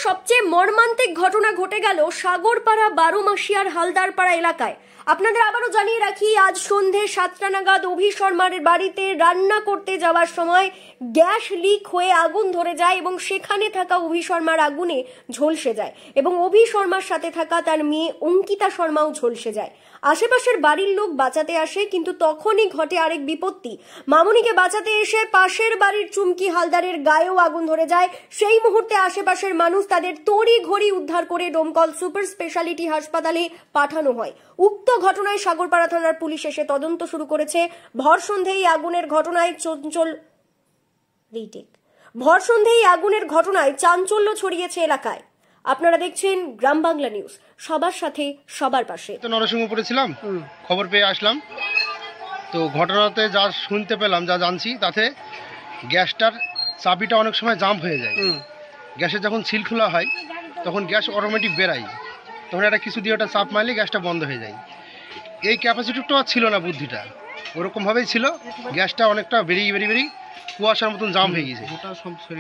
সবচেয়ে মর্মান্তিক ঘটনা ঘটে গেল সাগরপাড়া 12 মাসিয়ার হালদারপাড়া এলাকায়। আপনাদের আবারও জানিয়ে রাখি, আজ সন্ধে 7টা নাগাদ অভি শর্মার বাড়িতে রান্না করতে যাওয়ার সময় গ্যাস লিক হয়ে আগুন ধরে যায় এবং সেখানে থাকা অভি শর্মার আগুনে ঝলসে যায় এবং অভি শর্মার সাথে থাকা তার মেয়ে অঙ্কিতা শর্মাও ঝলসে যায়। আশেপাশের বাড়ির লোক বাঁচাতে আসে, কিন্তু তখনই ঘটে আরেক বিপত্তি। মামুনিকে বাঁচাতে এসে পাশের বাড়ির চুমকি হালদারের গায়েও আগুন ধরে যায়। সেই মুহূর্তে আশেপাশের মানুষ তাদের তড়ি ঘড়ি উদ্ধার করে ডোমকল সুপার স্পেশালিটি হাসপাতালে পাঠানো হয়। উক্ত ঘটনায় সাগরপাড়া থানার পুলিশ এসে তদন্ত শুরু করেছে। ভর সন্ধ্যেই আগুনের ঘটনায় চাঞ্চল্য ছড়িয়েছে এলাকায়। আপনারা দেখছেন গ্রাম বাংলা নিউজ, সবার সাথে সবার পাশে। নরসিংহপুরে ছিলাম, খবর পেয়ে আসলাম। তো ঘটনাতে যা শুনতে পেলাম, যা জানছি, তাতে গ্যাসটার চাবিটা অনেক সময় জাম হয়ে যায়। গ্যাসের যখন সিল খোলা হয় তখন গ্যাস অটোমেটিক বেরায়, তখন একটা কিছু দিয়ে ওটা চাপ মারলে গ্যাসটা বন্ধ হয়ে যায়। এই ক্যাপাসিটিটা ছিল না, বুদ্ধিটা ওরকমভাবেই ছিল। গ্যাসটা অনেকটা বেরিয়ে কুয়াশার মতন জাম হয়ে গেছে।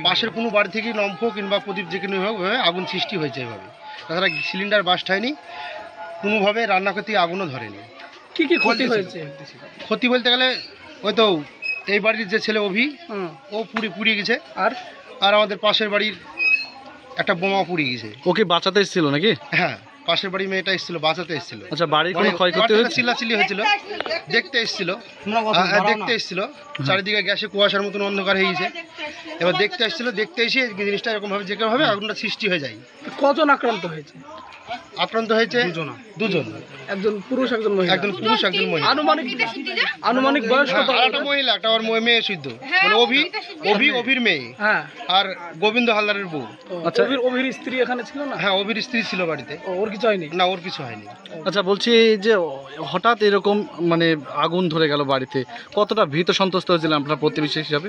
পাশের কোনো বাড়ি থেকে লম্ফ কিংবা প্রদীপ যে কোনোভাবে আগুন সৃষ্টি হয়েছে এভাবে। তাছাড়া সিলিন্ডার বাস্ট হয়নি, কোনোভাবে রান্না করতে আগুনও ধরেনি। কি ক্ষতি হয়েছে? ক্ষতি বলতে গেলে ওই তো এই বাড়ির যে ছেলে অভি, ও পুড়িয়ে গেছে। আর আমাদের পাশের বাড়ির একটা বোমা পুড়িয়ে গেছে। ওকে বাঁচাতে এসেছিল নাকি? হ্যাঁ, পাশের বাড়ির মেয়েটা এসেছিল, বাঁচাতে এসেছিল। আচ্ছা, বাড়ির কোনো ক্ষয়ক্ষতি হয়েছে? চিল্লাচিল্লি হয়েছিল, দেখতে এসেছিল। চারিদিকে গ্যাসে কুয়াশার মতন অন্ধকার হয়ে গেছে। এবার দেখতে এসে জিনিসটা এরকমভাবে যেভাবে আগুনটা সৃষ্টি হয়ে যায়। কজন আক্রান্ত হয়েছে? আক্রান্ত হয়েছে দুজন, একজন পুরুষ একজন মহিলা। আনুমানিক বয়স কত? একটা মহিলা, একটা ওর মেয়ে শুদ্ধ, মানে অভির মেয়ে, আর গোবিন্দ হালদারের বউ। আচ্ছা, অভির স্ত্রী এখানে ছিল না? হ্যাঁ, অভির স্ত্রী ছিল বাড়িতে। ওর কিছু হয়নি? না, ওর কিছু হয়নি। আচ্ছা, বলছি যে হঠাৎ এরকম মানে আগুন ধরে গেল বাড়িতে, কতটা ভীত সন্ত্রস্ত হয়েছিলেন আপনার প্রতিবেশী হিসাবে?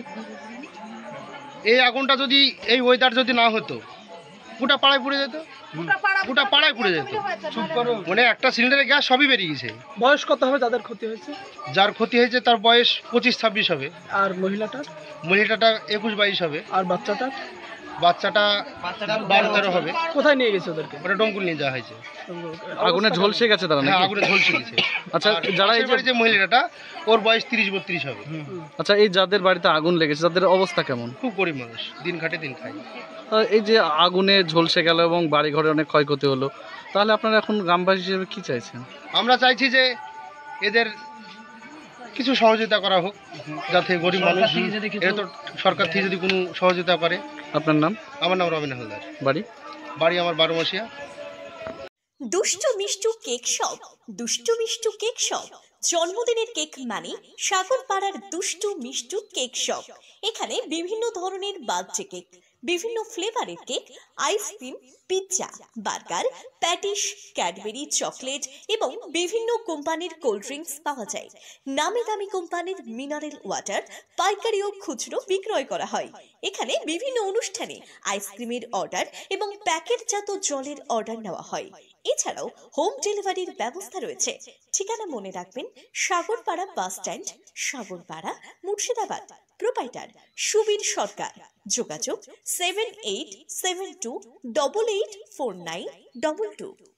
এই আগুনটা যদি এই ওয়েদার যদি না হতো, গোটা পাড়ায় পুড়ে যেত। মানে একটা সিলিন্ডারে গ্যাস সবই বেরিয়ে গেছে। বয়স কত হবে যাদের ক্ষতি হয়েছে? যার ক্ষতি হয়েছে তার বয়স 25-26 হবে। আর মহিলাটা 21-22 হবে। আর বাচ্চাটা 12-13 হবে। কোথায় নিয়ে গেছে ওদেরকে? ওটা ডোমকল নিয়ে যাওয়া হয়েছে। আগুনে ঝলসে গেছে তারা? হ্যাঁ, আগুনে ঝলসে গেছে। আচ্ছা, যারা এই যে মহিলাটা, ওর বয়স 30-32 হবে। আচ্ছা, এই যাদের বাড়িতে আগুন লেগেছে তাদের অবস্থা কেমন? খুব গরিব মানুষ, দিন খাটে দিন খায়। এই যে আগুনে ঝলসে গেল এবং বাড়ি ঘরে অনেক ক্ষয়ক্ষতি হলো, তাহলে আপনারা এখন গ্রামবাসী হিসেবে কি চাইছেন? আমরা চাইছি যে এদের কিছু সহযোগিতা করা হোক, যাতে গরিব মানুষ, এটা তো সরকার থেকে যদি কোনো সহযোগিতা করে। আপনার নাম? আমার নাম রবিন হালদার। বাড়ি আমার 12 মাসিয়া। দুষ্টু মিষ্টু কেক শপ। জন্মদিনের কেক মানে সাগরপাড়ার দুষ্টু মিষ্টু কেক শপ। এখানে বিভিন্ন ধরনের বার্থডে কেক, বিভিন্ন ফ্লেভারের cake, ice cream, pizza, burger, patties, Cadbury, chocolate এবং বিভিন্ন কোম্পানির কোল্ড ড্রিঙ্কস পাওয়া যায়। নামি দামি কোম্পানির মিনারেল ওয়াটার পাইকারি ও খুচরো বিক্রয় করা হয়। এখানে বিভিন্ন অনুষ্ঠানে আইসক্রিমের অর্ডার এবং প্যাকেটজাত জলের অর্ডার নেওয়া হয়। এছাড়াও হোম ডেলিভারির ব্যবস্থা রয়েছে। ঠিকানা মনে রাখবেন, Sagarpara bus stand, Sagarpara, Murshidabad. Proprietor Subir Sarkar. যোগাযোগ 7872884922।